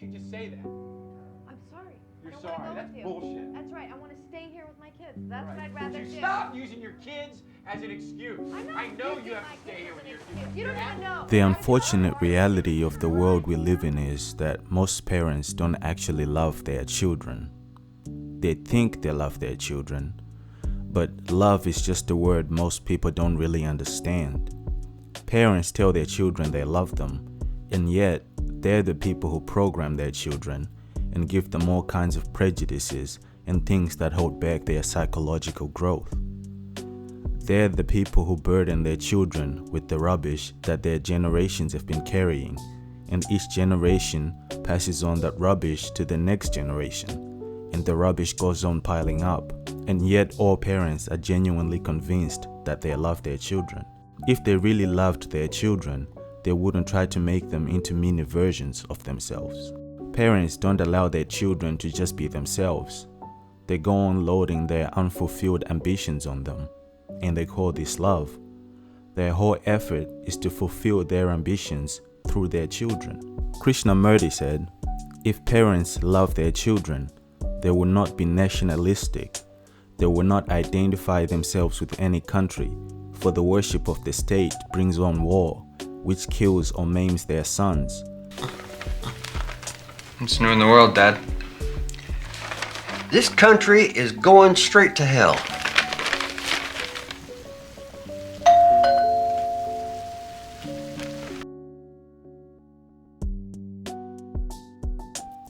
You just say that. I'm sorry. You're I don't sorry. wanna go That's with you. bullshit. That's right. I want to stay here with my kids. That's Right. what I'd rather Would do. you stop using your kids as an excuse? I'm not I know using you have my to stay kids here as with an your excuse. kids. You don't even know. The unfortunate reality of the world we live in is that most parents don't actually love their children. They think they love their children, but love is just a word most people don't really understand. Parents tell their children they love them, and yet they're the people who program their children and give them all kinds of prejudices and things that hold back their psychological growth. They're the people who burden their children with the rubbish that their generations have been carrying, and each generation passes on that rubbish to the next generation, and the rubbish goes on piling up, and yet all parents are genuinely convinced that they love their children. If they really loved their children, they wouldn't try to make them into mini versions of themselves. Parents don't allow their children to just be themselves. They go on loading their unfulfilled ambitions on them, and they call this love. Their whole effort is to fulfill their ambitions through their children. Krishnamurti said, if parents love their children, they will not be nationalistic. They will not identify themselves with any country, for the worship of the state brings on war, which kills or maims their sons. What's new in the world, Dad? This country is going straight to hell.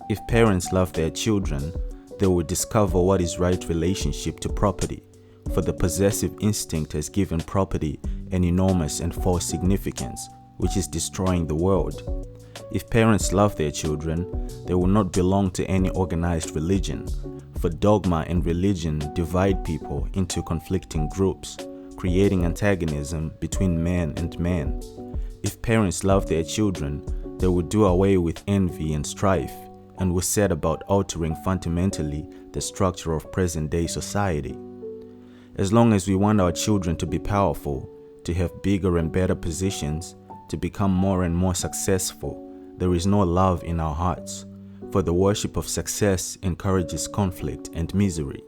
If parents love their children, they will discover what is right relationship to property, for the possessive instinct has given property an enormous and false significance, which is destroying the world. If parents love their children, they will not belong to any organized religion, for dogma and religion divide people into conflicting groups, creating antagonism between man and man. If parents love their children, they will do away with envy and strife, and will set about altering fundamentally the structure of present-day society. As long as we want our children to be powerful, to have bigger and better positions, to become more and more successful, there is no love in our hearts, for the worship of success encourages conflict and misery.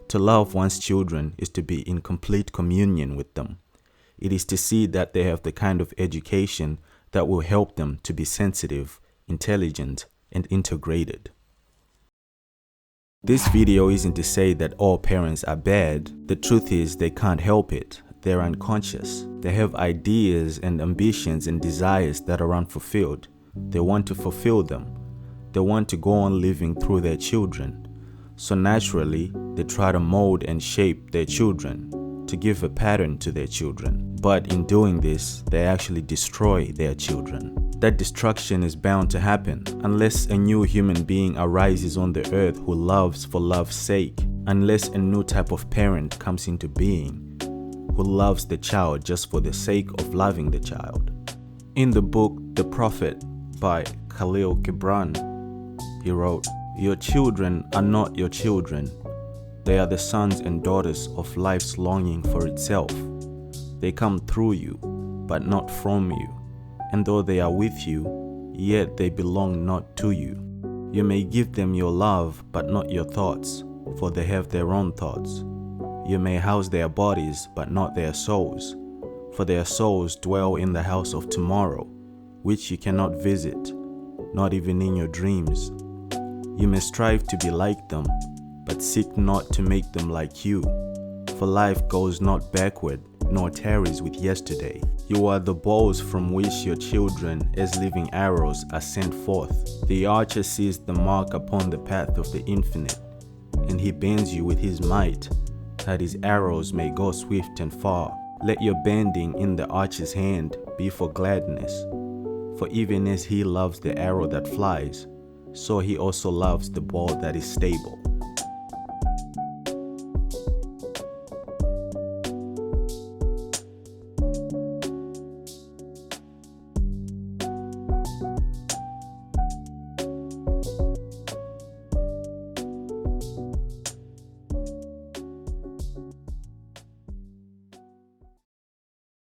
To love one's children is to be in complete communion with them. It is to see that they have the kind of education that will help them to be sensitive, intelligent, and integrated. This video isn't to say that all parents are bad. The truth is they can't help it. They're unconscious. They have ideas and ambitions and desires that are unfulfilled. They want to fulfill them. They want to go on living through their children. So naturally, they try to mold and shape their children, to give a pattern to their children. But in doing this, they actually destroy their children. That destruction is bound to happen unless a new human being arises on the earth who loves for love's sake, unless a new type of parent comes into being, who loves the child just for the sake of loving the child. In the book The Prophet by Khalil Gibran, he wrote, "Your children are not your children. They are the sons and daughters of life's longing for itself. They come through you, but not from you. And though they are with you, yet they belong not to you. You may give them your love, but not your thoughts, for they have their own thoughts. You may house their bodies, but not their souls, for their souls dwell in the house of tomorrow, which you cannot visit, not even in your dreams. You may strive to be like them, but seek not to make them like you, for life goes not backward, nor tarries with yesterday. You are the bows from which your children, as living arrows, are sent forth. The archer sees the mark upon the path of the infinite, and he bends you with his might, that his arrows may go swift and far. Let your bending in the archer's hand be for gladness, for even as he loves the arrow that flies, so he also loves the ball that is stable."